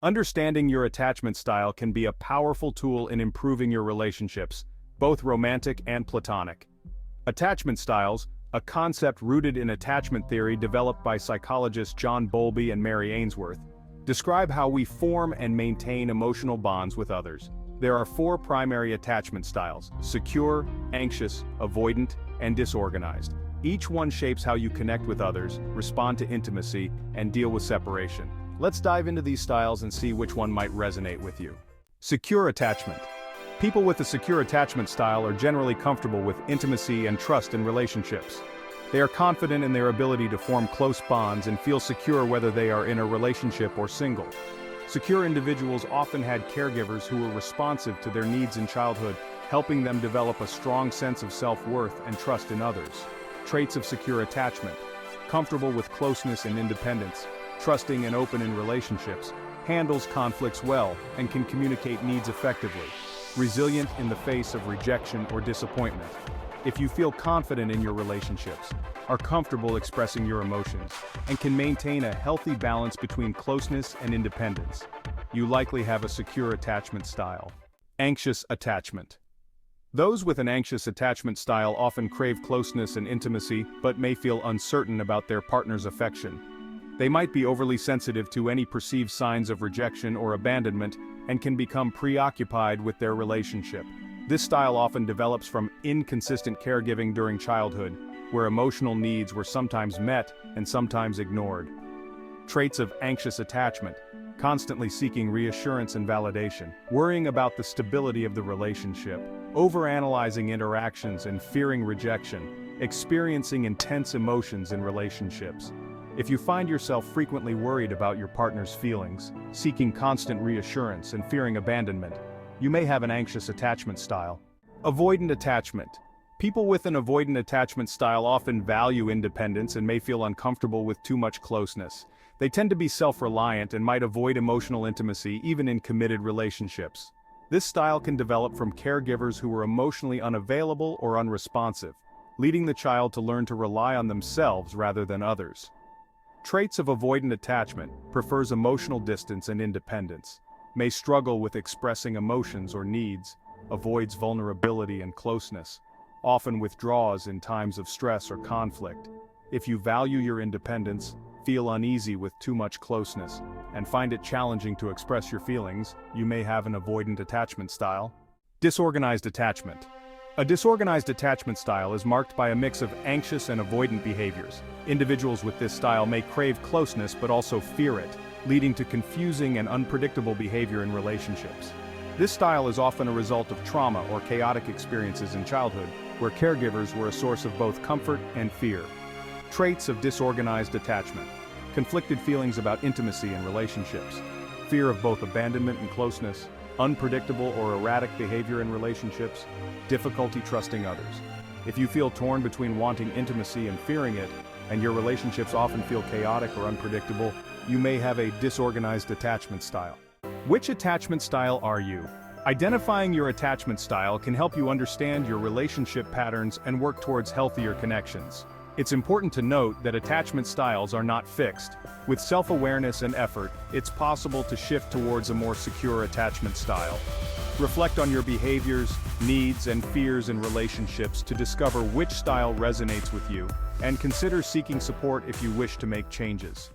Understanding your attachment style can be a powerful tool in improving your relationships, both romantic and platonic. Attachment styles, a concept rooted in attachment theory developed by psychologists John Bowlby and Mary Ainsworth, describe how we form and maintain emotional bonds with others. There are four primary attachment styles: secure, anxious, avoidant, and disorganized. Each one shapes how you connect with others, respond to intimacy, and deal with separation. Let's dive into these styles and see which one might resonate with you. Secure attachment. People with a secure attachment style are generally comfortable with intimacy and trust in relationships. They are confident in their ability to form close bonds and feel secure whether they are in a relationship or single. Secure individuals often had caregivers who were responsive to their needs in childhood, helping them develop a strong sense of self-worth and trust in others. Traits of secure attachment: comfortable with closeness and independence, trusting and open in relationships, handles conflicts well, and can communicate needs effectively. Resilient in the face of rejection or disappointment. If you feel confident in your relationships, are comfortable expressing your emotions, and can maintain a healthy balance between closeness and independence, you likely have a secure attachment style. Anxious attachment. Those with an anxious attachment style often crave closeness and intimacy but may feel uncertain about their partner's affection. They might be overly sensitive to any perceived signs of rejection or abandonment and can become preoccupied with their relationship. This style often develops from inconsistent caregiving during childhood, where emotional needs were sometimes met and sometimes ignored. Traits of anxious attachment: constantly seeking reassurance and validation, worrying about the stability of the relationship, overanalyzing interactions and fearing rejection, experiencing intense emotions in relationships. If you find yourself frequently worried about your partner's feelings, seeking constant reassurance and fearing abandonment, you may have an anxious attachment style. Avoidant attachment. People with an avoidant attachment style often value independence and may feel uncomfortable with too much closeness. They tend to be self-reliant and might avoid emotional intimacy even in committed relationships. This style can develop from caregivers who were emotionally unavailable or unresponsive, leading the child to learn to rely on themselves rather than others. Traits of avoidant attachment: prefers emotional distance and independence, may struggle with expressing emotions or needs, avoids vulnerability and closeness, often withdraws in times of stress or conflict. If you value your independence, feel uneasy with too much closeness, and find it challenging to express your feelings, you may have an avoidant attachment style. Disorganized attachment. A disorganized attachment style is marked by a mix of anxious and avoidant behaviors. Individuals with this style may crave closeness but also fear it, leading to confusing and unpredictable behavior in relationships. This style is often a result of trauma or chaotic experiences in childhood, where caregivers were a source of both comfort and fear. Traits of disorganized attachment: conflicted feelings about intimacy and relationships, fear of both abandonment and closeness, unpredictable or erratic behavior in relationships, difficulty trusting others. If you feel torn between wanting intimacy and fearing it, and your relationships often feel chaotic or unpredictable, you may have a disorganized attachment style. Which attachment style are you? Identifying your attachment style can help you understand your relationship patterns and work towards healthier connections. It's important to note that attachment styles are not fixed. With self-awareness and effort, it's possible to shift towards a more secure attachment style. Reflect on your behaviors, needs, and fears in relationships to discover which style resonates with you, and consider seeking support if you wish to make changes.